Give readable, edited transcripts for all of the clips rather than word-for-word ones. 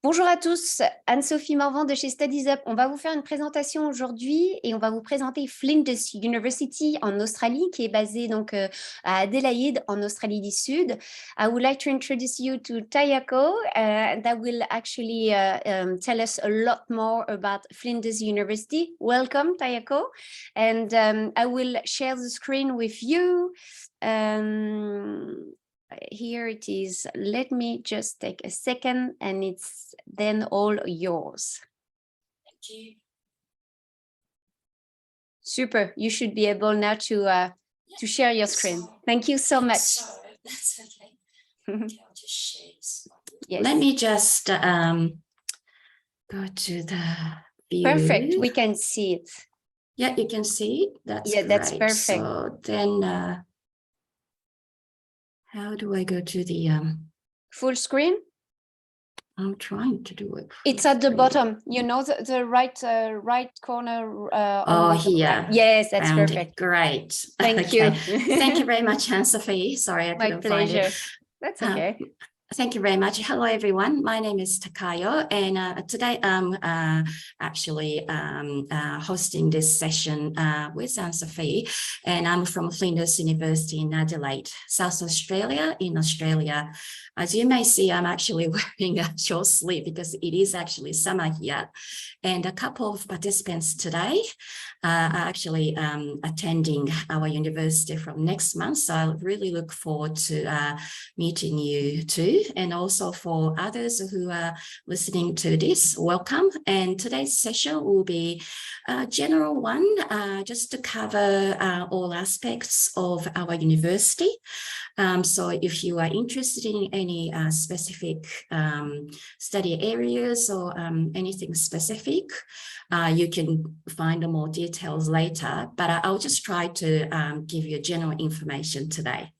Bonjour à tous, Anne-Sophie Morvan de chez StudiesUP. On va vous faire une présentation aujourd'hui et on va vous présenter Flinders University en Australie, qui est basée donc à Adelaïde en Australie du Sud. I would like to introduce you to Tayako that will actually tell us a lot more about Flinders University. Welcome, Tayako. And I will share the screen with you. Here it is. Let me just take a second and it's then all yours. Thank you. Super. You should be able now to share your screen. Thank you so much. So that's okay. Okay, I'll just share this. Yes. Let me just go to the view. Perfect. We can see it. Yeah, you can see it. That's yeah, great. That's perfect. So then how do I go to the full screen? I'm trying to do it. It's at the bottom, you know, the right corner. Oh, here. Right. Yes, that's Found perfect. It. Great. Thank you. you. Thank you very much, Anne-Sophie. Sorry, I couldn't find it. That's okay. Thank you very much. Hello, everyone. My name is Takayo, and today I'm actually hosting this session with Anne-Sophie, and I'm from Flinders University in Adelaide, South Australia, in Australia. As you may see, I'm actually wearing a short sleeve because it is actually summer here, and a couple of participants today are actually attending our university from next month. So I really look forward to meeting you too. And also for others who are listening to this, welcome. And today's session will be a general one, just to cover all aspects of our university. So if you are interested in any specific study areas or anything specific, you can find more details later, but I'll just try to give you general information today.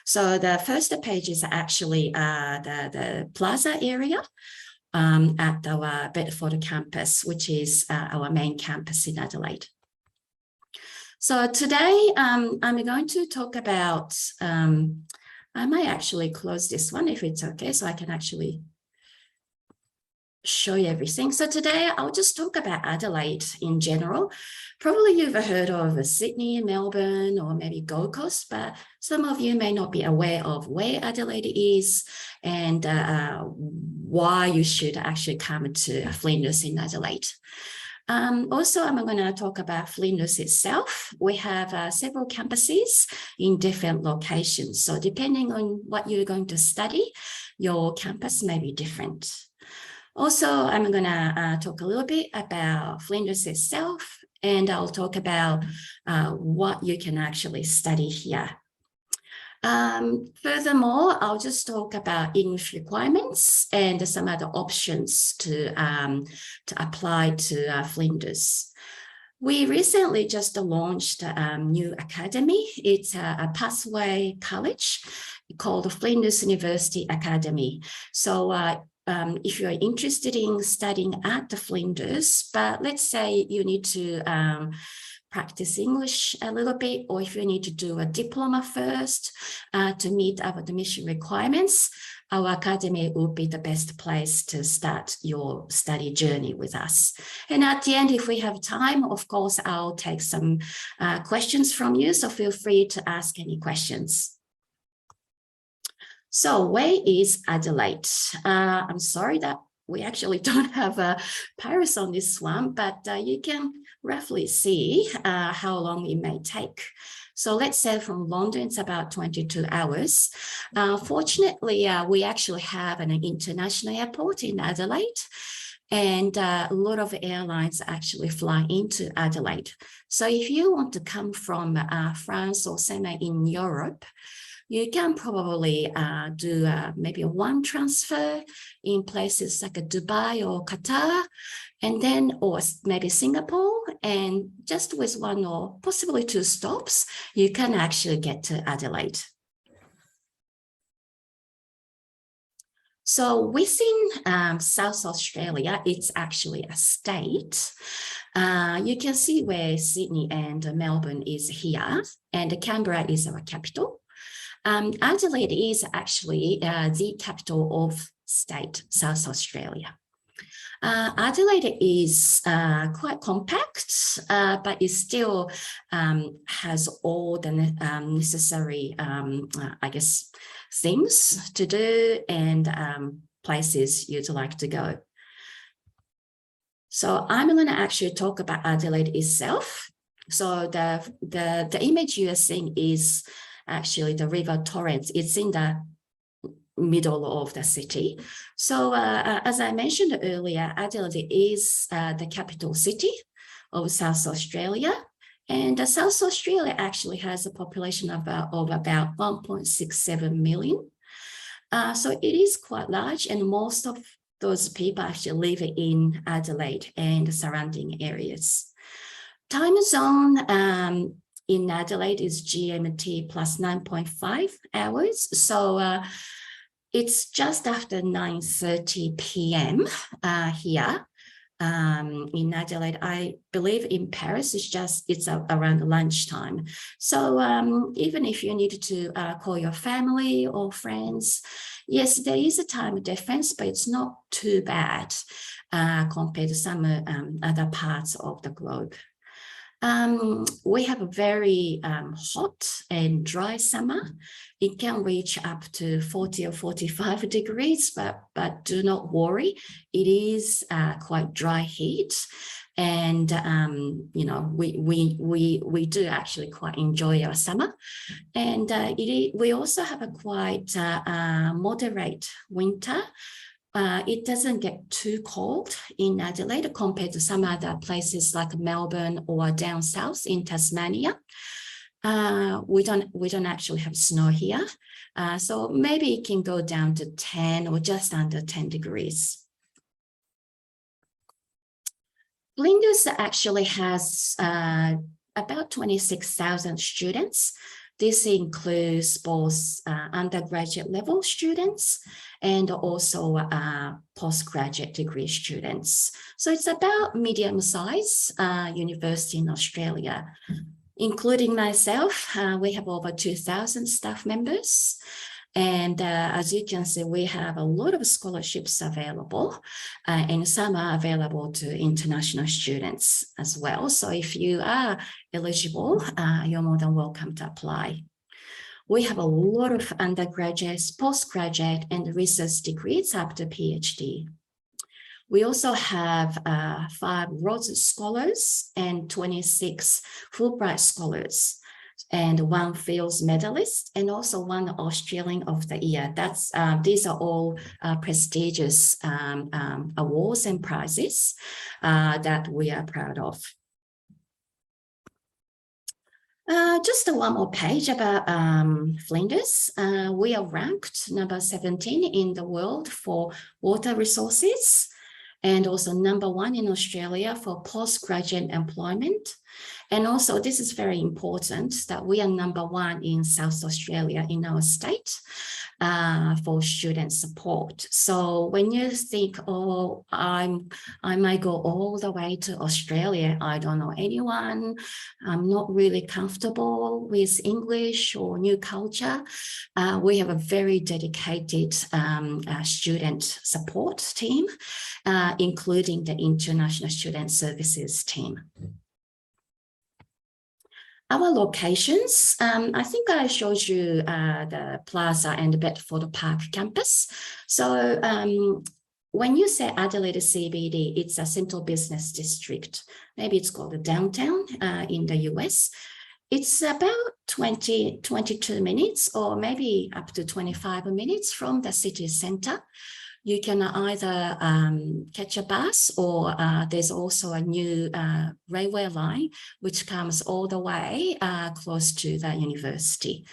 So the first page is actually the plaza area at our Bedford campus, which is our main campus in Adelaide. So today I'm going to talk about, I might actually close this one if it's okay, so I can actually show you everything. So today I'll just talk about Adelaide in general. Probably you've heard of Sydney, Melbourne, or maybe Gold Coast, but some of you may not be aware of where Adelaide is and why you should actually come to Flinders in Adelaide. Also, I'm going to talk about Flinders itself. We have several campuses in different locations. So depending on what you're going to study, your campus may be different. Also, I'm going to talk a little bit about Flinders itself, and I'll talk about what you can actually study here. Furthermore, I'll just talk about English requirements and some other options to apply to Flinders. We recently just launched a new academy. It's a pathway college called Flinders University Academy. So if you're interested in studying at the Flinders, but let's say you need to practice English a little bit, or if you need to do a diploma first to meet our admission requirements, our academy will be the best place to start your study journey with us. And at the end, if we have time, of course, I'll take some questions from you, so feel free to ask any questions. So where is Adelaide? I'm sorry that we actually don't have Paris on this one, but you can roughly see how long it may take. So let's say from London, it's about 22 hours. Fortunately, we actually have an international airport in Adelaide, and a lot of airlines actually fly into Adelaide. So if you want to come from France or somewhere in Europe, you can probably do maybe one transfer in places like Dubai or Qatar, and then, or maybe Singapore, and just with one or possibly two stops, you can actually get to Adelaide. So within South Australia, it's actually a state. You can see where Sydney and Melbourne is here, and Canberra is our capital. Adelaide is actually the capital of state, South Australia. Adelaide is quite compact, but it still has all the necessary, I guess, things to do and places you'd like to go. So I'm going to actually talk about Adelaide itself. So the image you are seeing is actually the River Torrens. It's in the middle of the city. So as I mentioned earlier, Adelaide is the capital city of South Australia. And South Australia actually has a population of about 1.67 million. So it is quite large, and most of those people actually live in Adelaide and the surrounding areas. Time zone in Adelaide is GMT plus 9.5 hours. So it's just after 9:30 p.m. Here in Adelaide. I believe in Paris it's around lunchtime. So even if you need to call your family or friends, yes, there is a time difference, but it's not too bad compared to some other parts of the globe. We have a very hot and dry summer. It can reach up to 40 or 45 degrees, but do not worry. It is quite dry heat. And, you know, we do actually quite enjoy our summer. And we also have a quite moderate winter. It doesn't get too cold in Adelaide compared to some other places like Melbourne or down south in Tasmania. We don't actually have snow here. So maybe it can go down to 10 or just under 10 degrees. Flinders actually has about 26,000 students. This includes both undergraduate level students and also postgraduate degree students. So it's about medium-sized university in Australia. Including myself, we have over 2,000 staff members. And as you can see, we have a lot of scholarships available, and some are available to international students as well. So if you are eligible, you're more than welcome to apply. We have a lot of undergraduates, postgraduate, and research degrees up to PhD. We also have 5 Rhodes Scholars and 26 Fulbright Scholars, and 1 Fields Medalist, and also 1 Australian of the Year. These are all prestigious awards and prizes that we are proud of. Just one more page about Flinders. We are ranked number 17 in the world for water resources, and also number 1 in Australia for postgraduate employment. And also, this is very important that we are number 1 in South Australia in our state for student support. So when you think, oh, I might go all the way to Australia, I don't know anyone, I'm not really comfortable with English or new culture, we have a very dedicated student support team, including the International Student Services team. Our locations, I think I showed you the Plaza and the Bedford Park campus. So when you say Adelaide CBD, it's a central business district. Maybe it's called the downtown in the US. It's about 22 minutes or maybe up to 25 minutes from the city center. You can either catch a bus, or there's also a new railway line which comes all the way close to the university.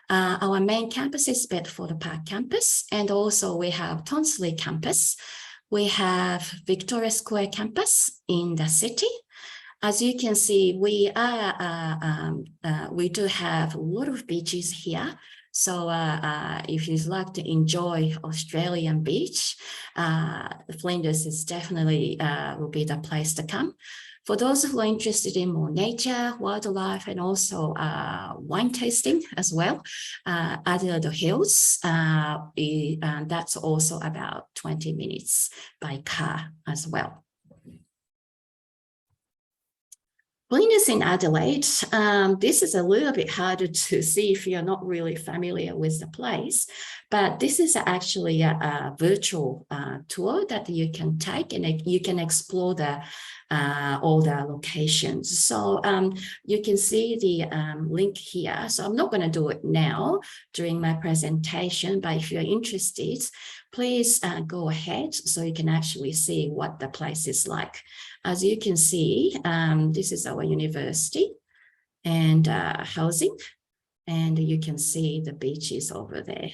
Our main campus is Bedford Park campus, and also we have Tonsley campus. We have Victoria Square campus in the city. As you can see, we do have a lot of beaches here. So if you'd like to enjoy Australian beach, Flinders is definitely will be the place to come. For those who are interested in more nature, wildlife, and also wine tasting as well, Adelaide Hills, that's also about 20 minutes by car as well. Flinders in Adelaide, this is a little bit harder to see if you're not really familiar with the place, but this is actually a virtual tour that you can take, and you can explore all the locations. So you can see the link here. So I'm not going to do it now during my presentation, but if you're interested, please go ahead so you can actually see what the place is like. As you can see, this is our university and housing, and you can see the beaches over there.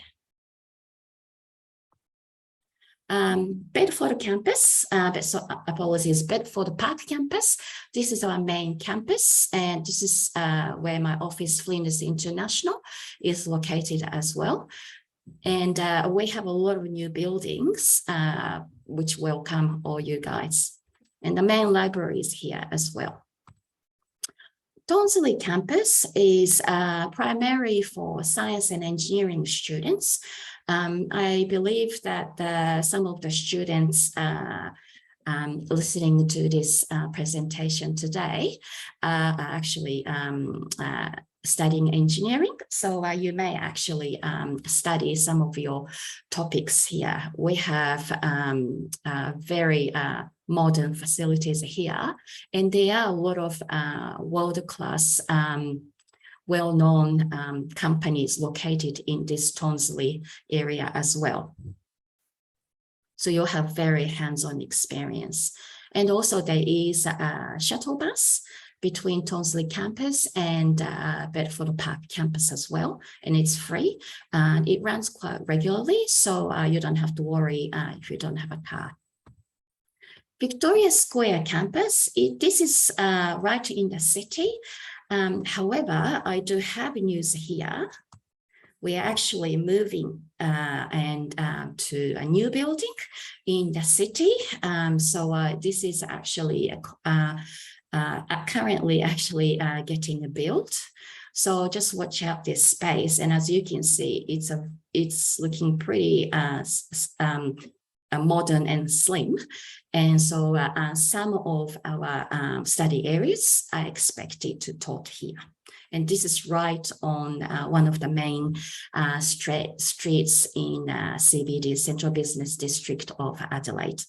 Bedford campus, apologies, Bedford Park campus. This is our main campus, and this is where my office, Flinders International, is located as well. And we have a lot of new buildings, which welcome all you guys. And the main library is here as well. Tonsley campus is primarily for science and engineering students. I believe that some of the students listening to this presentation today are actually studying engineering. So you may actually study some of your topics here. We have very modern facilities here, and there are a lot of world-class well-known companies located in this Tonsley area as well. So you'll have very hands-on experience. And also there is a shuttle bus between Tonsley campus and Bedford Park campus as well, and it's free. And it runs quite regularly, so you don't have to worry if you don't have a car. Victoria Square campus, this is right in the city. However, I do have news here. We are actually moving to a new building in the city. So this is actually currently actually getting built. So just watch out this space. And as you can see, it's looking pretty modern and slim. And so some of our study areas are expected to taught here. And this is right on one of the main streets in CBD, Central Business District of Adelaide.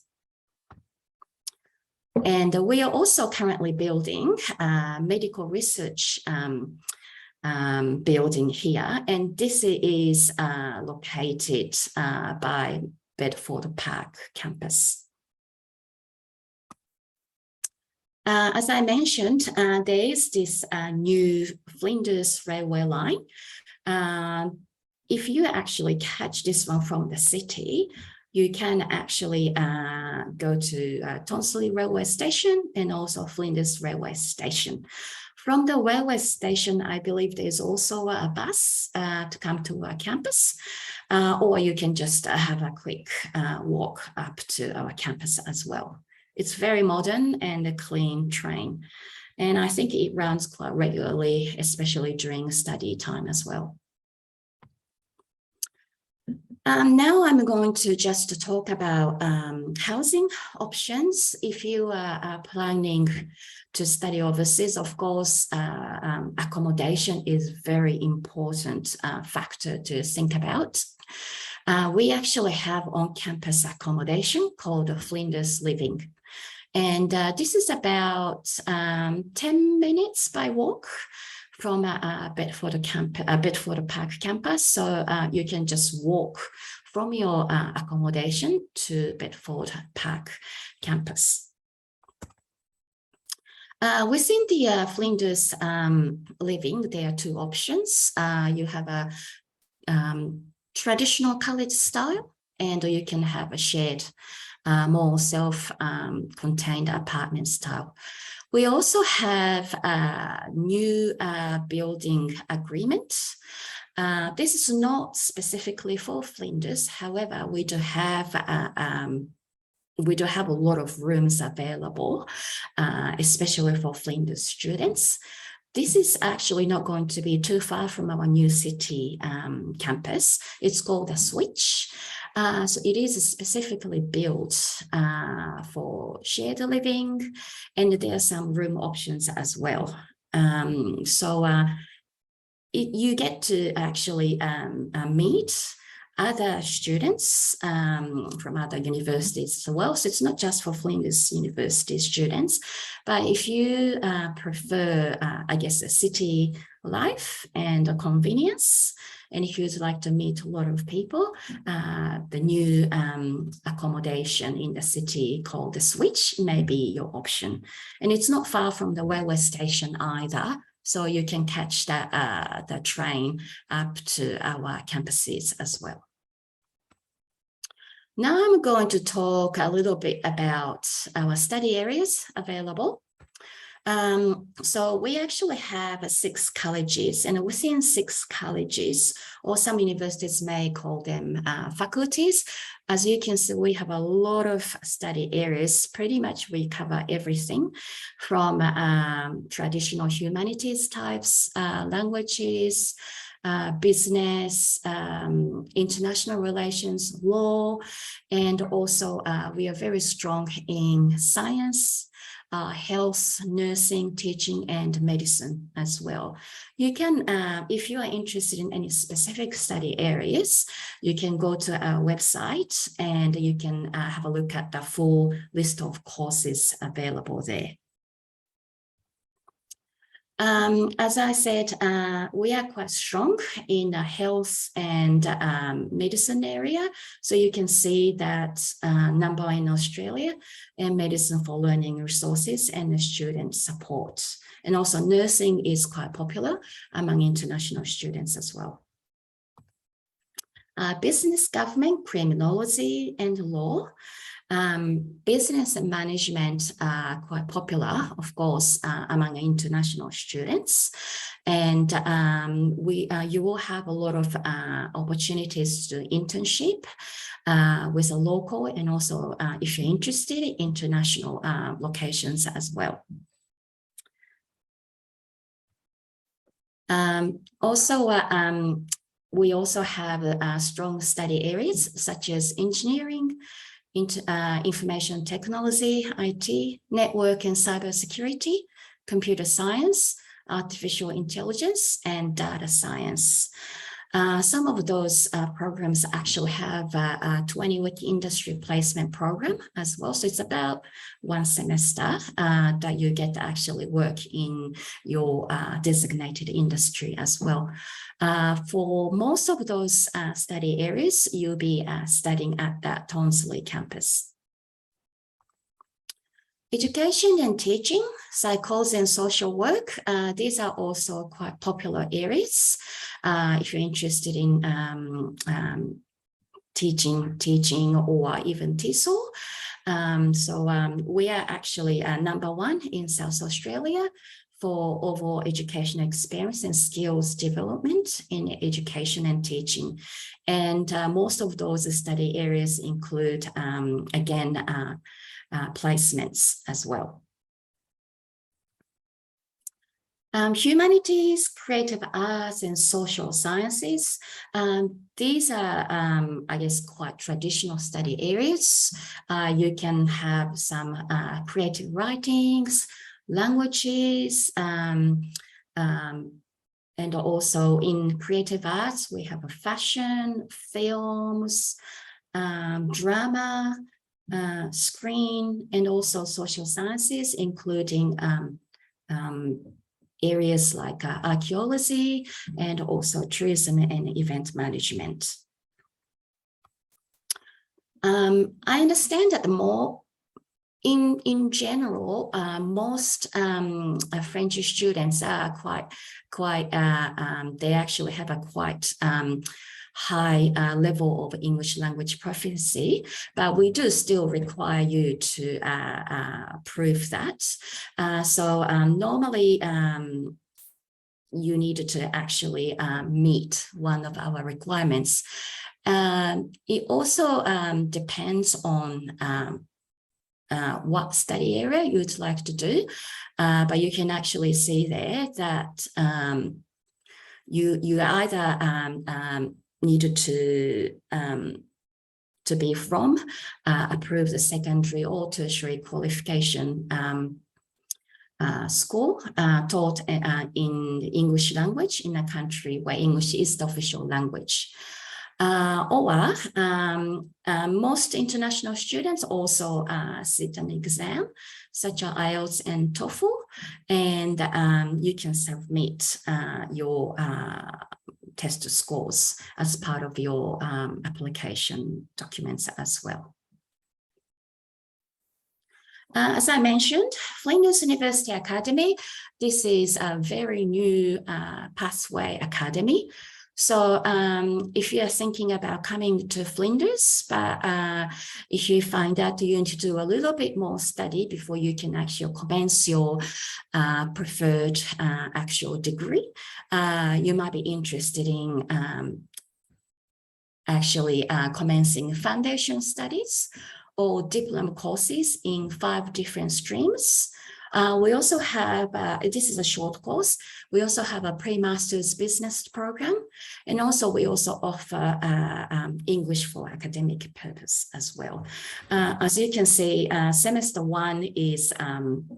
And we are also currently building medical research building here. And this is located by Bedford Park campus. As I mentioned, there is this new Flinders railway line. If you actually catch this one from the city, you can actually go to Tonsley railway station and also Flinders railway station. From the railway station, I believe there's also a bus to come to our campus, or you can just have a quick walk up to our campus as well. It's very modern and a clean train. And I think it runs quite regularly, especially during study time as well. Now I'm going to just talk about housing options. If you are planning to study overseas, of course, accommodation is a very important factor to think about. We actually have on-campus accommodation called Flinders Living. And this is about 10 minutes by walk from Bedford Park campus. So you can just walk from your accommodation to Bedford Park campus. Within the Flinders Living, there are two options. You have a traditional college style, and you can have a shared, more self-contained apartment style. We also have a new building agreement. This is not specifically for Flinders. However, we do have a lot of rooms available, especially for Flinders students. This is actually not going to be too far from our new city campus. It's called the Switch. So it is specifically built for shared living, and there are some room options as well. You get to actually meet other students from other universities as well. So it's not just for Flinders University students, but if you prefer, I guess, a city life and a convenience, and if you'd like to meet a lot of people, the new accommodation in the city called the Switch may be your option. And it's not far from the railway station either. So you can catch the train up to our campuses as well. Now I'm going to talk a little bit about our study areas available. So we actually have 6 colleges, and within 6 colleges, or some universities may call them faculties. As you can see, we have a lot of study areas. Pretty much we cover everything from traditional humanities types, languages, business, international relations, law, and also we are very strong in science, health, nursing, teaching, and medicine as well. You can, if you are interested in any specific study areas, you can go to our website and you can have a look at the full list of courses available there. As I said, we are quite strong in the health and medicine area. So you can see that number in Australia, and medicine for learning resources and student support. And also nursing is quite popular among international students as well. Business, government, criminology, and law. Business and management are quite popular, of course, among international students. And you will have a lot of opportunities to internship with a local, and also, if you're interested, international locations as well. We also have strong study areas such as engineering, information technology, IT, network and cybersecurity, computer science, artificial intelligence, and data science. Some of those programs actually have a 20-week industry placement program as well. So it's about 1 semester that you get to actually work in your designated industry as well. For most of those study areas, you'll be studying at that Tonsley campus. Education and teaching, psychology and social work, these are also quite popular areas. If you're interested in teaching or even TESOL. We are actually number 1 in South Australia for overall education experience and skills development in education and teaching. And most of those study areas include, again, placements as well. Humanities, creative arts, and social sciences. These are, I guess, quite traditional study areas. You can have some creative writings, languages, and also in creative arts, we have a fashion, films, drama, screen, and also social sciences, including areas like archaeology and also tourism and event management. I understand that in general, most French students are they actually have a quite high level of English language proficiency, but we do still require you to prove that. Normally, you need to actually meet one of our requirements. It also depends on what study area you'd like to do, but you can actually see there that you either needed to be from approved secondary or tertiary qualification school taught in the English language in a country where English is the official language. Or most international students also sit an exam, such as IELTS and TOEFL, and you can submit your test scores as part of your application documents as well. As I mentioned, Flinders University Academy, this is a very new pathway academy. So if you are thinking about coming to Flinders, but if you find that you need to do a little bit more study before you can actually commence your preferred actual degree, you might be interested in actually commencing foundation studies or diploma courses in 5 different streams. We also have, this is a short course, we also have a pre-master's business program, and also we also offer English for academic purpose as well. As you can see, semester 1 is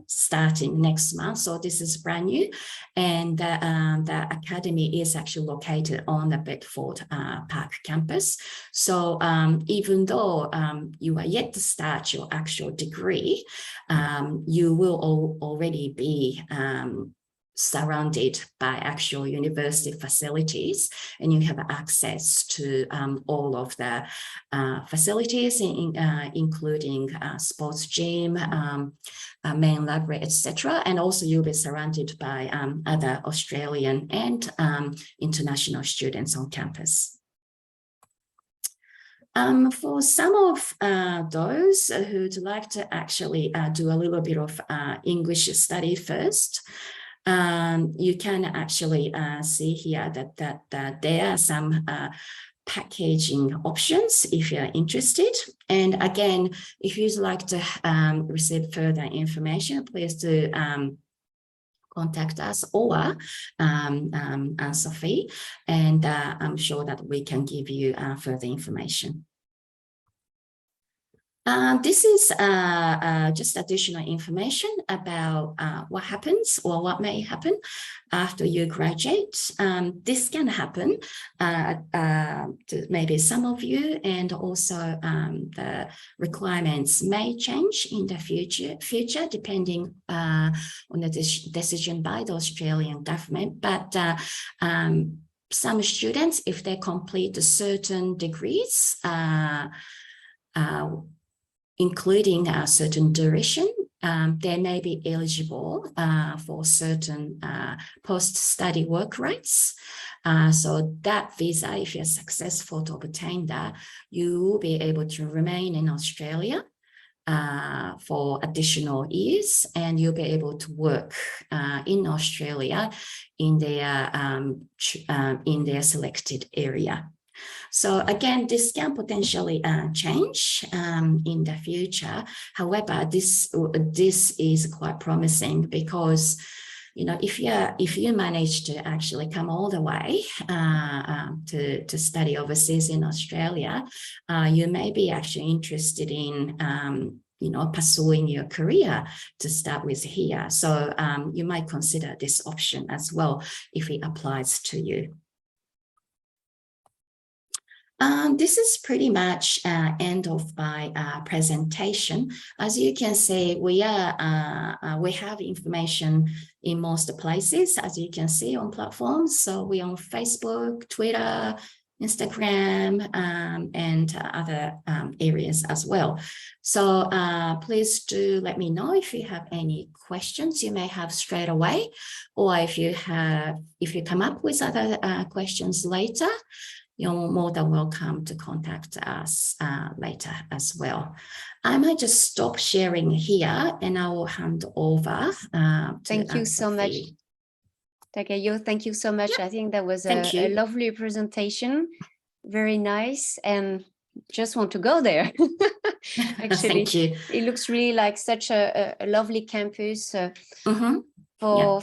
starting next month, so this is brand new, and the academy is actually located on the Bedford Park campus. So even though you are yet to start your actual degree, you will already be surrounded by actual university facilities, and you have access to all of the facilities, including sports gym, main library, etc. And also you'll be surrounded by other Australian and international students on campus. For some of those who'd like to actually do a little bit of English study first, you can actually see here that there are some packaging options if you're interested. And again, if you'd like to receive further information, please do contact us or Sophie, and I'm sure that we can give you further information. This is just additional information about what happens or what may happen after you graduate. This can happen to maybe some of you, and also the requirements may change in the future depending on the decision by the Australian government. But some students, if they complete certain degrees, including a certain duration, they may be eligible for certain post-study work rights. So that visa, if you're successful to obtain that, you will be able to remain in Australia for additional years, and you'll be able to work in Australia in their selected area. So again, this can potentially change in the future. However, this is quite promising because, you know, if you manage to actually come all the way to study overseas in Australia, you may be actually interested in you know, pursuing your career to start with here. So you might consider this option as well if it applies to you. This is pretty much end of my presentation. As you can see, we have information in most places, as you can see, on platforms. So we're on Facebook, Twitter, Instagram, and other areas as well. So please do let me know if you have any questions you may have straight away, or if you come up with other questions later, you're more than welcome to contact us later as well. I might just stop sharing here, and I will hand over to Thank you so much. Takayo, thank you so much. I think that was Thank a you. lovely presentation. Very nice, and just want to go there. Actually, Thank you. it looks really like such a lovely campus. Mhm. For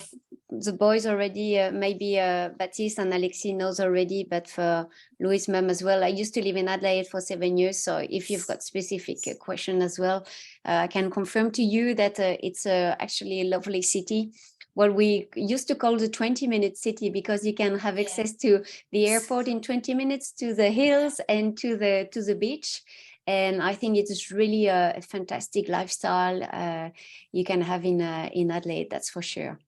the boys already, maybe Baptiste and Alexis knows already, but for Louis' mum as well. I used to live in Adelaide for 7 years, so if you've got specific question as well, I can confirm to you that it's actually a lovely city. What we used to call the 20-minute city, because you can have access to the airport in 20 minutes, to the hills and to the beach. And I think it's really a fantastic lifestyle you can have in Adelaide, that's for sure.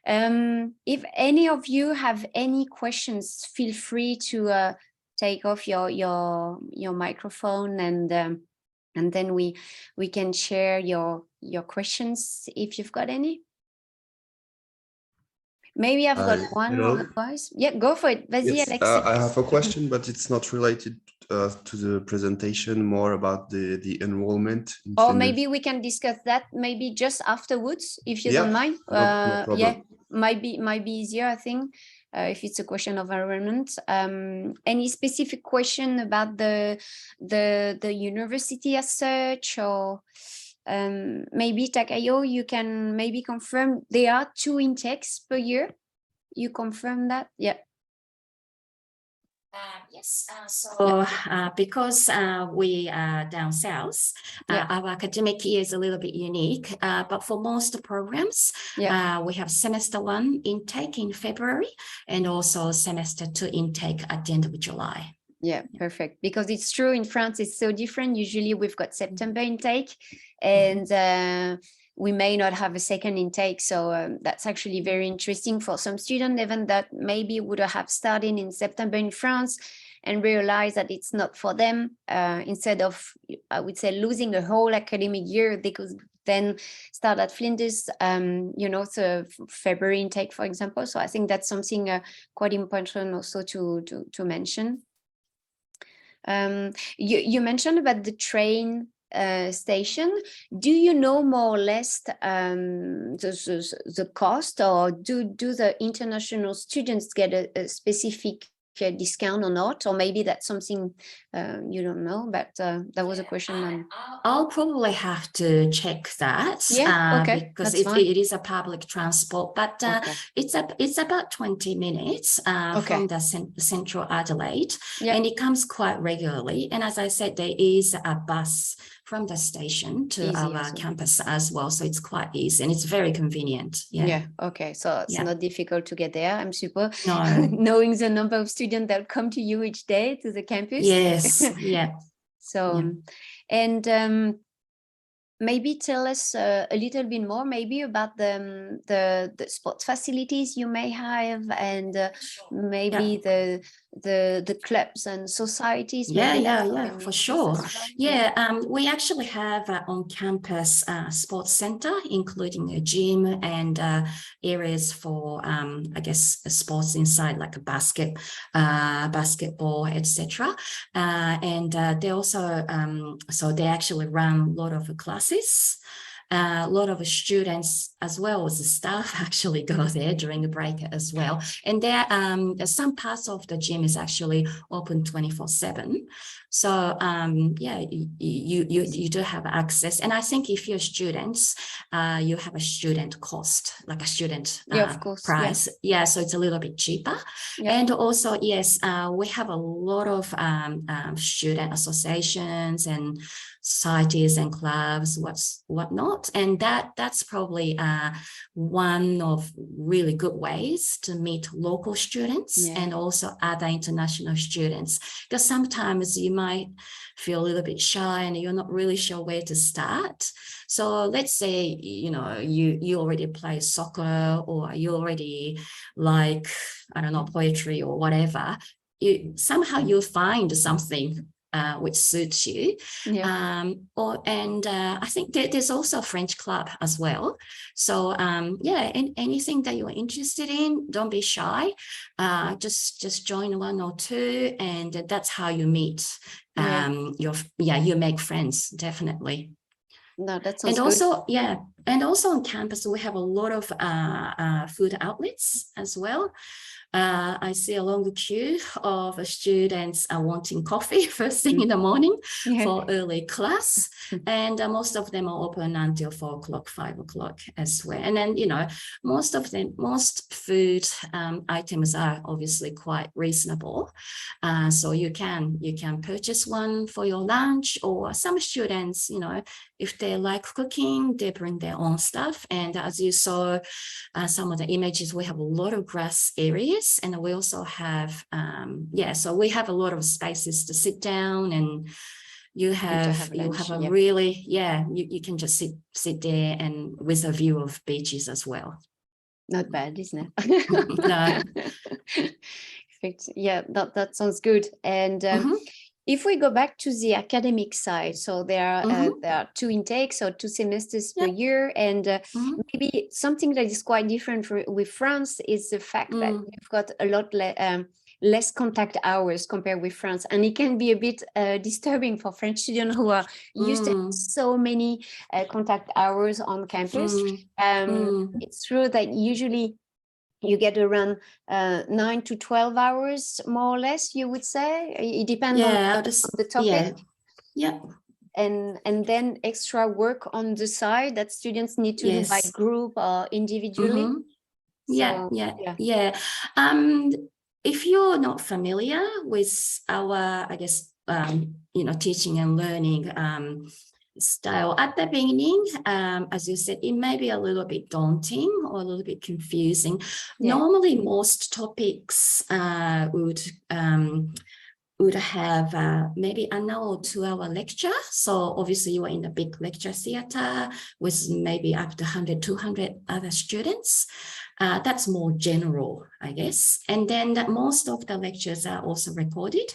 If any of you have any questions, feel free to take off your microphone, and then we can share your questions if you've got any. Maybe I've got one, hello. otherwise. Yeah, go for it. Vas-y, Yes, Alex. I have a question, but it's not related to the presentation, more about the enrollment. Or maybe we can discuss that maybe just afterwards, if you don't mind. No problem. Yeah, might be easier, I think, if it's a question of enrollment. Any specific question about the university as such, or maybe Takayo, you can maybe confirm there are 2 intakes per year. You confirm that? Yeah. Yes, so because we are down south, our academic year is a little bit unique, but for most programs, we have semester 1 intake in February and also semester 2 intake at the end of July. Yeah, perfect. Because it's true, in France, it's so different. Usually we've got September intake, and we may not have a second intake. So that's actually very interesting for some students, even that maybe would have started in September in France and realize that it's not for them. Instead of, I would say, losing a whole academic year, they could then start at Flinders, so February intake, for example. So I think that's something quite important also to mention. You mentioned about the train station. Do you know more or less the cost, or do the international students get a specific discount or not? Or maybe that's something you don't know, but that was a question. I'll probably have to check that. Because it is a public transport, but it's about 20 minutes from the central Adelaide, and it comes quite regularly. And as I said, there is a bus from the station to our campus as well, so it's quite easy and it's very convenient. So it's not difficult to get there, I'm super. No. Knowing the number of students that come to you each day to the campus. And maybe tell us a little bit more maybe about the sports facilities you may have, and maybe the clubs and societies. For sure. We actually have on campus sports center, including a gym and areas for I guess sports inside, like a basketball, etc. And they also so they actually run a lot of classes. A lot of students as well as the staff actually go there during the break as well. And there some parts of the gym is actually open 24/7. So you do have access. And I think if you're students, you have a student cost, like a student price. So it's a little bit cheaper. And also, we have a lot of student associations and societies and clubs, whatnot, and that's probably one of really good ways to meet local students and also other international students, because sometimes you might feel a little bit shy and you're not really sure where to start. So let's say you already play soccer, or you already like, I don't know, poetry or whatever. Somehow you'll find something which suits you. I think there's also a French club as well. So and anything that you're interested in, don't be shy. Just join 1 or 2, and that's how you meet. You make friends, definitely. No, that sounds And good. also, yeah, and also on campus, we have a lot of food outlets as well. I see a long queue of students wanting coffee first thing in the morning for early class. And most of them are open until 4 o'clock, 5 o'clock as well. And then, you know, most food items are obviously quite reasonable. So you can purchase one for your lunch, or some students, you know, if they like cooking, they bring their own stuff. And as you saw some of the images, we have a lot of grass areas, and we also have, so we have a lot of spaces to sit down, and you have a really, you can just sit there and with a view of beaches as well. Not bad, isn't it? No. Perfect. Yeah, that sounds good. And if we go back to the academic side, so there are 2 intakes, so 2 semesters per year, and maybe something that is quite different with France is the fact that you've got a lot less contact hours compared with France, and it can be a bit disturbing for French students who are used to so many contact hours on campus. It's true that usually you get around 9 to 12 hours, more or less, you would say. It depends on the topic. Yeah. And then extra work on the side that students need to do by group or individually. If you're not familiar with our, I guess, teaching and learning style at the beginning, as you said, it may be a little bit daunting or a little bit confusing. Normally, most topics would have maybe an hour or 2 hour lecture. So obviously you are in a big lecture theatre with maybe up to 100, 200 other students. That's more general, I guess. And then most of the lectures are also recorded.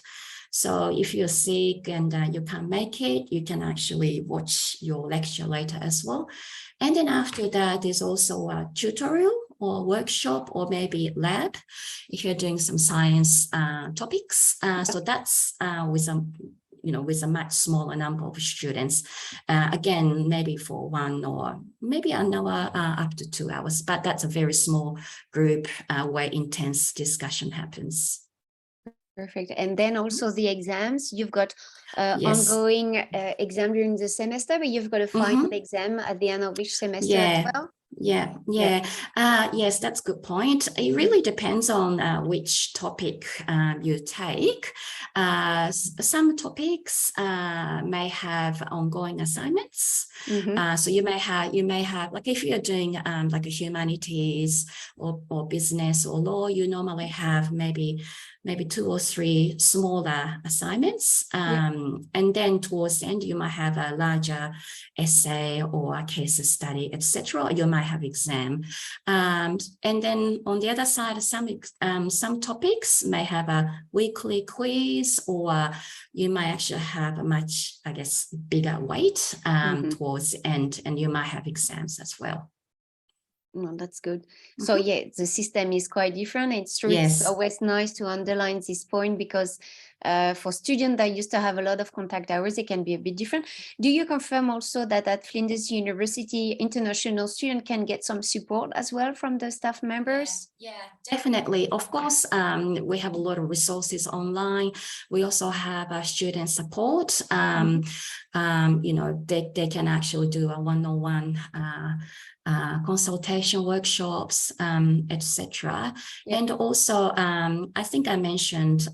So if you're sick and you can't make it, you can actually watch your lecture later as well. And then after that, there's also a tutorial or workshop or maybe lab if you're doing some science topics. So that's with a much smaller number of students. Again, maybe for 1 or maybe an hour up to 2 hours, but that's a very small group where intense discussion happens. Perfect. And then also the exams, you've got ongoing exam during the semester, but you've got a final exam at the end of each semester as well. Yes, that's a good point. It really depends on which topic you take. Some topics may have ongoing assignments. So you may have like if you're doing like a humanities or business or law, you normally have maybe 2 or 3 smaller assignments. And then towards the end, you might have a larger essay or a case study, etc. You might have exam. And then on the other side, some topics may have a weekly quiz, or you might actually have a much, I guess, bigger weight towards the end, and you might have exams as well. No, that's good. So the system is quite different. It's true. It's always nice to underline this point because for students that used to have a lot of contact hours, it can be a bit different. Do you confirm also that at Flinders University, international students can get some support as well from the staff members? Yeah, definitely. Of course, we have a lot of resources online. We also have student support. They can actually do a one-on-one consultation workshops, etc. And also, I think I mentioned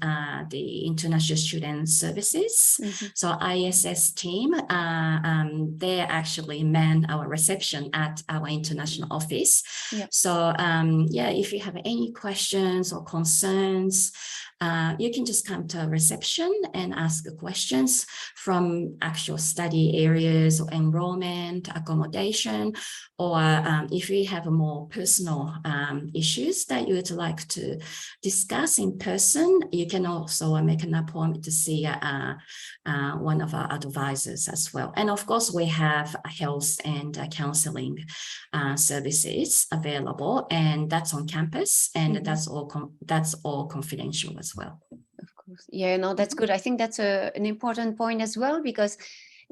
the International Student Services. So ISS team, they actually man our reception at our international office. So if you have any questions or concerns, you can just come to reception and ask questions from actual study areas or enrollment, accommodation, or if you have more personal issues that you would like to discuss in person, you can also make an appointment to see one of our advisors as well. And of course, we have health and counseling services available, and that's on campus, and that's all confidential as well. Of course. Yeah, no, that's good. I think that's an important point as well, because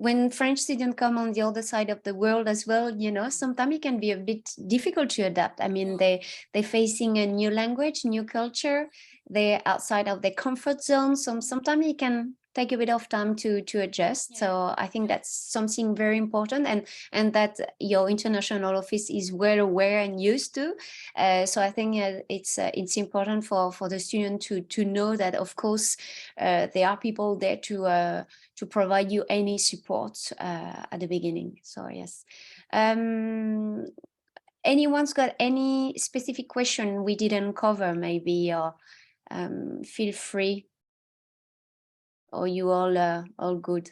when French students come on the other side of the world as well, you know, sometimes it can be a bit difficult to adapt. I mean, they're facing a new language, new culture, they're outside of their comfort zone. So sometimes it can take a bit of time to adjust. So I think that's something very important, and that your international office is well aware and used to. So I think it's important for the student to know that, of course, there are people there to provide you any support at the beginning. So yes. Anyone's got any specific question we didn't cover, maybe, or feel free. Or you all good?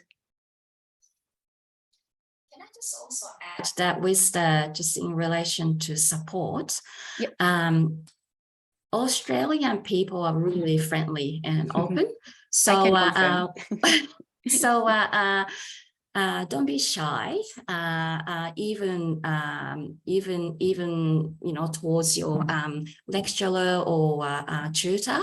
Can I just also add that with the, just in relation to support, yep. Australian people are really friendly and open. So don't be shy, even you know, towards your lecturer or tutor.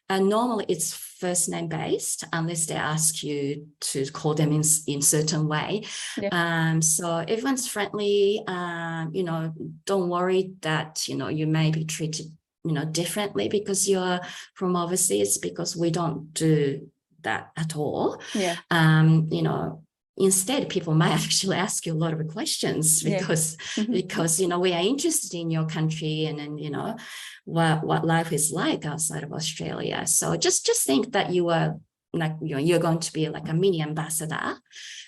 And normally it's first name based, unless they ask you to call them in certain way. Yeah. So everyone's friendly. You know, don't worry that, you know, you may be treated, you know, differently because you're from overseas, because we don't do that at all. Yeah. You know, instead, people might actually ask you a lot of questions because, yeah. because, you know, we are interested in your country and you know, what life is like outside of Australia. So just think that you are like, you know, you're going to be like a mini ambassador.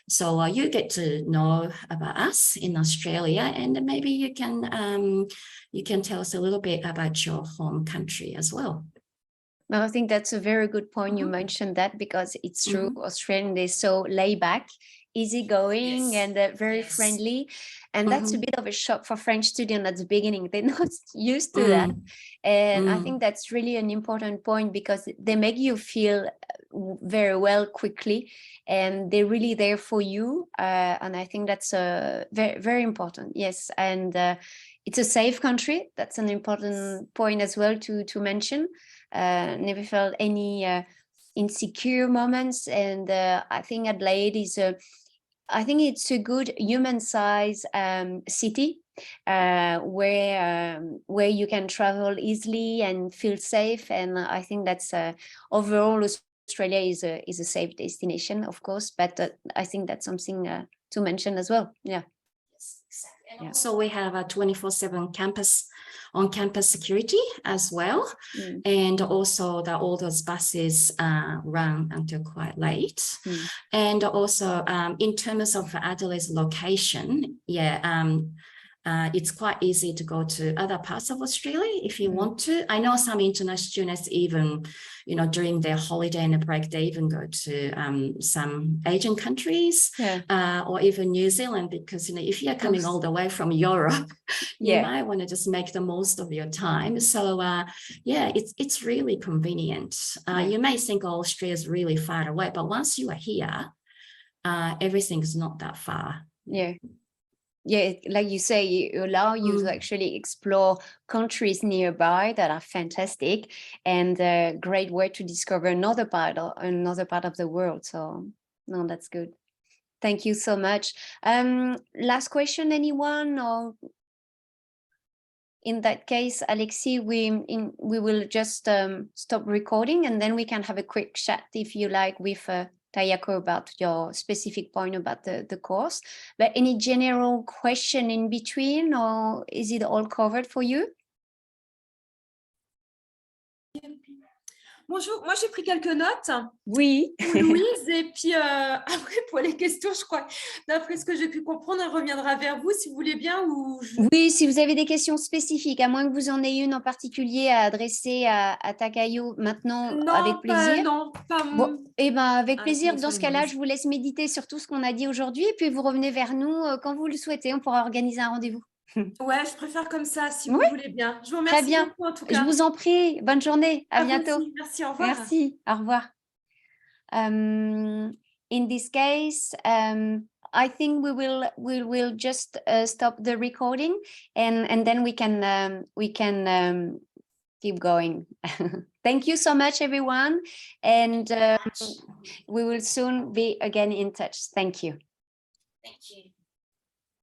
So you get to know about us in Australia, and maybe you can tell us a little bit about your home country as well. No, I think that's a very good point. You mentioned that, because it's true. Australian is so laid back, easygoing, yes. and very yes. friendly. And that's a bit of a shock for French students at the beginning. They're not used to that. And I think that's really an important point, because they make you feel very well quickly, and they're really there for you. And I think that's very, very important. Yes. And it's a safe country. That's an important point as well to mention. Never felt any insecure moments, and I think Adelaide is I think it's a good human-sized city where you can travel easily and feel safe, and I think that's overall Australia is a safe destination, of course, but I think that's something to mention as well. Yeah. Yeah. So we have a 24/7 on-campus security as well, and also all those buses run until quite late. And also in terms of Adelaide's location, it's quite easy to go to other parts of Australia if you want to. I know some international students, even, you know, during their holiday and a break, they even go to some Asian countries, or even New Zealand, because, you know, if you're coming all the way from Europe, you might want to just make the most of your time. So it's really convenient. You may think, oh, Australia is really far away, but once you are here, everything's not that far. Yeah, like you say, it allows you to actually explore countries nearby that are fantastic, and a great way to discover another part of the world. So, no, that's good. Thank you so much. Last question, anyone? Or in that case, Alexis, we will just stop recording, and then we can have a quick chat, if you like, with Tayako about your specific point about the course. But any general question in between, or is it all covered for you? Bonjour, moi j'ai pris quelques notes. Oui. Louise, et puis après pour les questions, je crois, d'après ce que j'ai pu comprendre, elle reviendra vers vous si vous voulez bien. Oui, si vous avez des questions spécifiques, à moins que vous en ayez une en particulier à adresser à Takayo maintenant, non, avec plaisir. Pas bon, et ben avec plaisir. Dans ce cas-là, je vous laisse méditer sur tout ce qu'on a dit aujourd'hui, et puis vous revenez vers nous quand vous le souhaitez. On pourra organiser un rendez-vous. Ouais, je préfère comme ça, si vous voulez bien. Je vous remercie. Très bien. Beaucoup, en tout cas. Je vous en prie. Bonne journée. À bientôt. Aussi. Merci, au revoir. Merci. Au revoir. In this case, I think we will just stop the recording, and then we can keep going. Thank you so much, everyone, and we will soon be again in touch. Thank you. Thank you.